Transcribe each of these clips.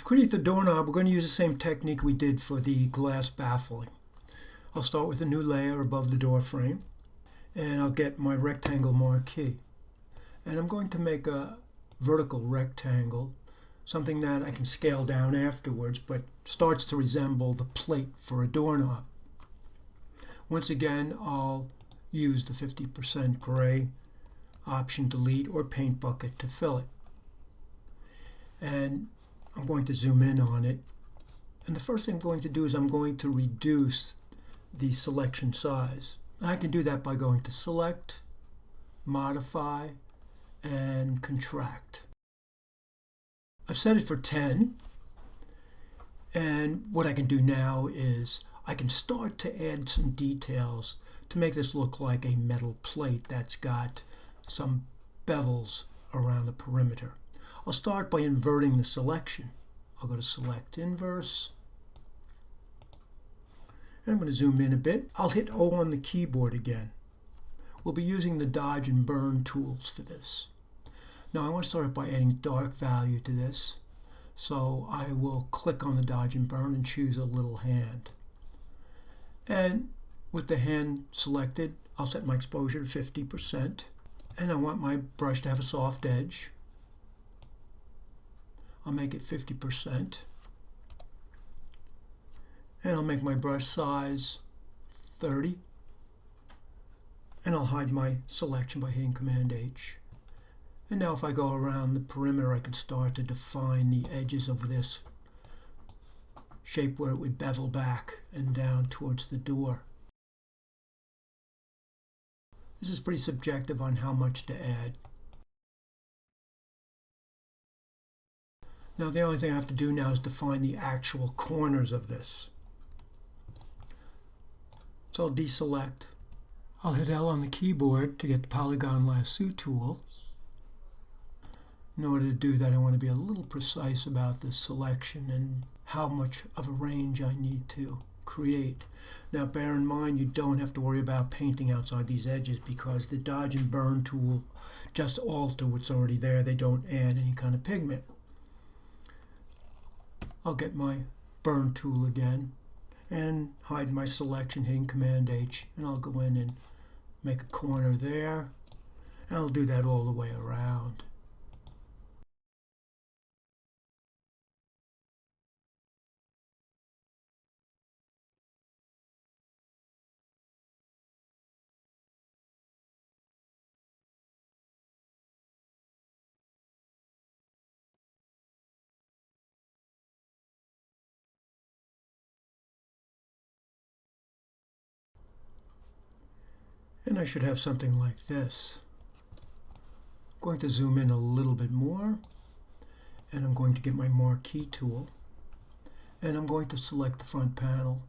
create the doorknob, we're going to use the same technique we did for the glass baffling. I'll start with a new layer above the door frame, and I'll get my rectangle marquee. And I'm going to make a vertical rectangle, something that I can scale down afterwards, but starts to resemble the plate for a doorknob. Once again, I'll use the 50% gray, Option Delete, or Paint Bucket to fill it. And I'm going to zoom in on it. And the first thing I'm going to do is I'm going to reduce the selection size. And I can do that by going to Select, Modify, and Contract. I've set it for 10. And what I can do now is I can start to add some details to make this look like a metal plate that's got some bevels around the perimeter. I'll start by inverting the selection. I'll go to Select Inverse. And I'm going to zoom in a bit. I'll hit O on the keyboard again. We'll be using the Dodge and Burn tools for this. Now I want to start by adding dark value to this. So I will click on the Dodge and Burn and choose a little hand. And with the hand selected, I'll set my exposure to 50%. And I want my brush to have a soft edge. I'll make it 50%. And I'll make my brush size 30. And I'll hide my selection by hitting Command H. And now if I go around the perimeter, I can start to define the edges of this shape where it would bevel back and down towards the door. This is pretty subjective on how much to add. Now the only thing I have to do now is define the actual corners of this. So I'll deselect. I'll hit L on the keyboard to get the Polygon Lasso tool. In order to do that, I want to be a little precise about this selection and how much of a range I need to create. Now bear in mind, you don't have to worry about painting outside these edges because the Dodge and Burn tool just alter what's already there. They don't add any kind of pigment. I'll get my Burn tool again and hide my selection hitting Command H, and I'll go in and make a corner there, and I'll do that all the way around. And I should have something like this. I'm going to zoom in a little bit more, and I'm going to get my marquee tool, and I'm going to select the front panel.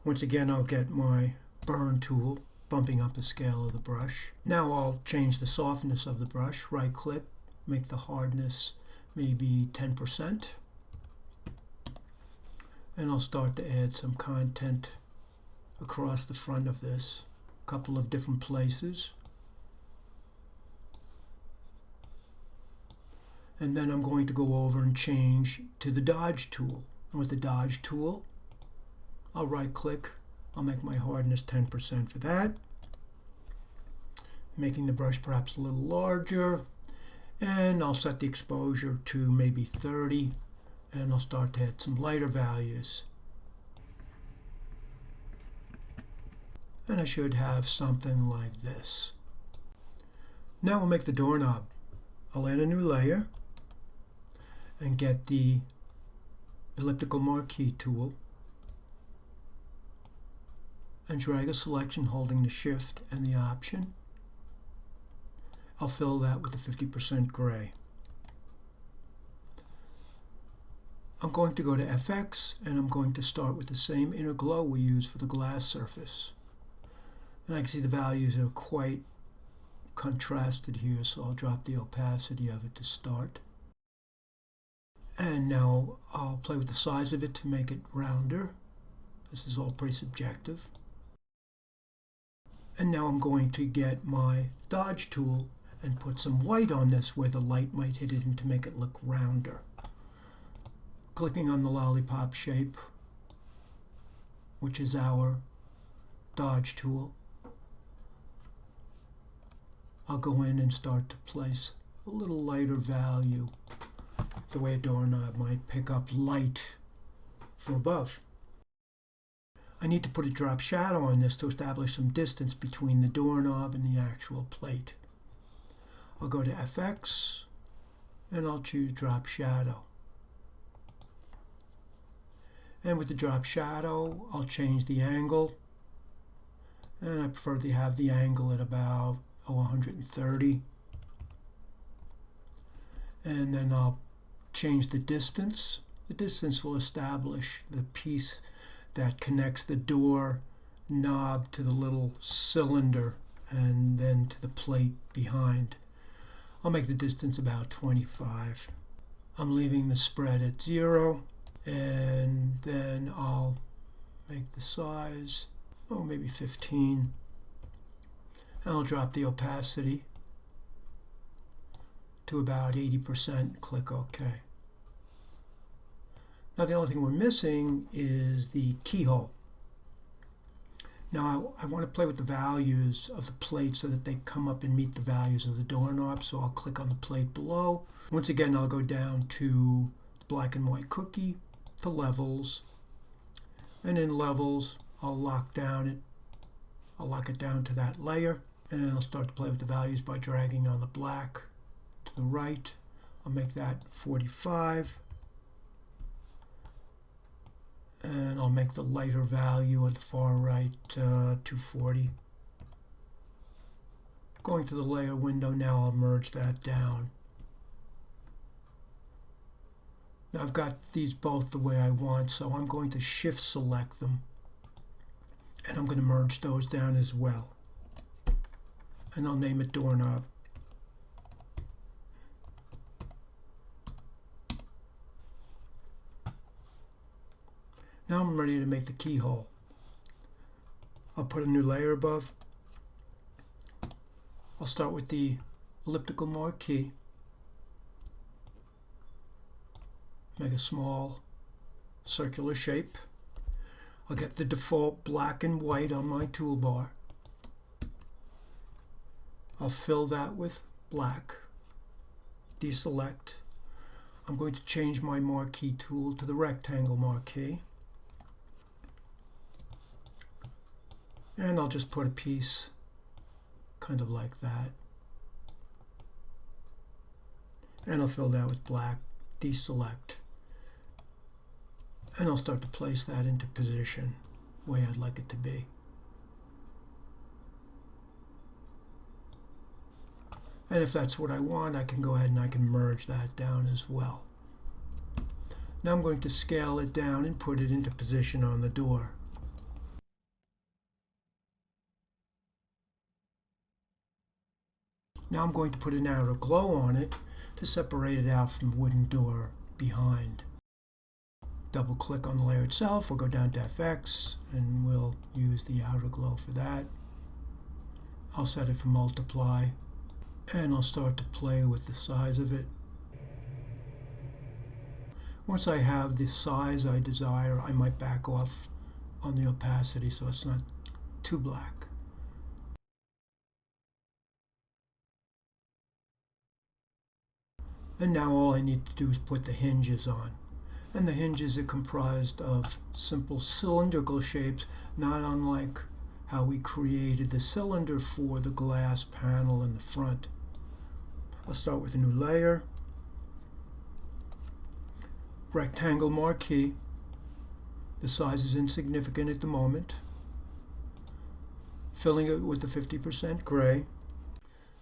Once again, I'll get my Burn tool, bumping up the scale of the brush. Now I'll change the softness of the brush, right click, make the hardness maybe 10%, and I'll start to add some content across the front of this, a couple of different places. And then I'm going to go over and change to the Dodge tool. And with the Dodge tool, I'll right click, I'll make my hardness 10% for that, making the brush perhaps a little larger, and I'll set the exposure to maybe 30, and I'll start to add some lighter values. And I should have something like this. Now we'll make the doorknob. I'll add a new layer and get the elliptical marquee tool and drag a selection holding the Shift and the Option. I'll fill that with the 50% gray. I'm going to go to FX and I'm going to start with the same inner glow we use for the glass surface. And I can see the values are quite contrasted here, so I'll drop the opacity of it to start. And now I'll play with the size of it to make it rounder. This is all pretty subjective. And now I'm going to get my Dodge tool and put some white on this where the light might hit it and to make it look rounder. Clicking on the lollipop shape, which is our dodge tool, I'll go in and start to place a little lighter value, the way a doorknob might pick up light from above. I need to put a drop shadow on this to establish some distance between the doorknob and the actual plate. I'll go to FX and I'll choose drop shadow. And with the drop shadow, I'll change the angle. And I prefer to have the angle at about 130. And then I'll change the distance. The distance will establish the piece that connects the door knob to the little cylinder and then to the plate behind. I'll make the distance about 25. I'm leaving the spread at 0, and then I'll make the size, maybe 15. And I'll drop the opacity to about 80%, click OK. Now the only thing we're missing is the keyhole. Now I want to play with the values of the plate so that they come up and meet the values of the doorknob, so I'll click on the plate below. Once again, I'll go down to black and white cookie, to levels, and in levels I'll lock it down to that layer, and I'll start to play with the values by dragging on the black to the right. I'll make that 45. And I'll make the lighter value at the far right 240. Going to the layer window now, I'll merge that down. Now I've got these both the way I want, so I'm going to shift select them. And I'm going to merge those down as well. And I'll name it doorknob. Now I'm ready to make the keyhole. I'll put a new layer above. I'll start with the elliptical marquee. Make a small circular shape. I'll get the default black and white on my toolbar. I'll fill that with black. Deselect. I'm going to change my marquee tool to the rectangle marquee. And I'll just put a piece kind of like that. And I'll fill that with black, deselect. And I'll start to place that into position the way I'd like it to be. And if that's what I want, I can go ahead and I can merge that down as well. Now I'm going to scale it down and put it into position on the door. Now I'm going to put an outer glow on it to separate it out from the wooden door behind. Double click on the layer itself, we'll go down to FX and we'll use the outer glow for that. I'll set it for multiply and I'll start to play with the size of it. Once I have the size I desire, I might back off on the opacity so it's not too black. And now all I need to do is put the hinges on. And the hinges are comprised of simple cylindrical shapes, not unlike how we created the cylinder for the glass panel in the front. I'll start with a new layer. Rectangle marquee. The size is insignificant at the moment. Filling it with the 50% gray.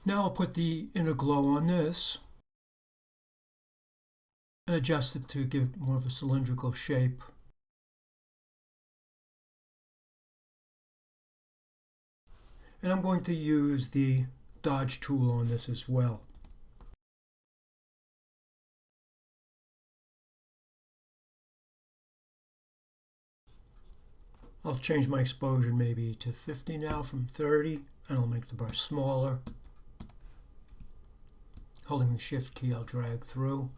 Now I'll put the inner glow on this and adjust it to give more of a cylindrical shape. And I'm going to use the dodge tool on this as well. I'll change my exposure maybe to 50 now from 30, and I'll make the brush smaller. Holding the Shift key, I'll drag through.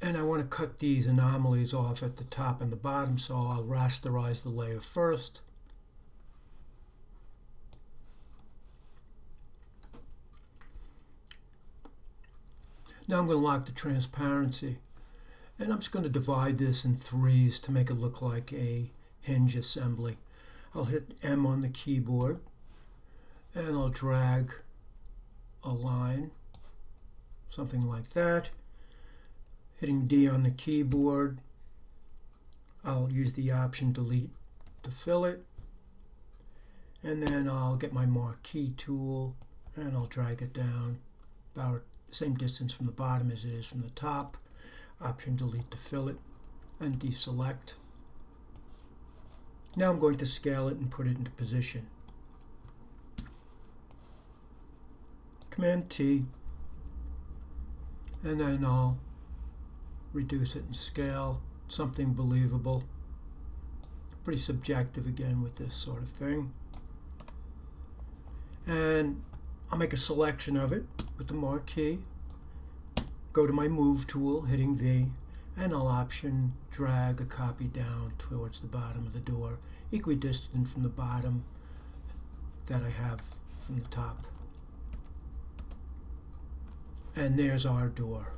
And I want to cut these anomalies off at the top and the bottom, so I'll rasterize the layer first. Now I'm going to lock the transparency. And I'm just going to divide this in threes to make it look like a hinge assembly. I'll hit M on the keyboard and I'll drag a line, something like that. Hitting D on the keyboard, I'll use the option delete to fill it, and then I'll get my marquee tool and I'll drag it down about the same distance from the bottom as it is from the top. Option delete to fill it and deselect. Now I'm going to scale it and put it into position. Command T, and then I'll reduce it in scale, something believable. Pretty subjective again with this sort of thing. And I'll make a selection of it with the marquee. Go to my move tool, hitting V, and I'll option drag a copy down towards the bottom of the door, equidistant from the bottom that I have from the top. And there's our door.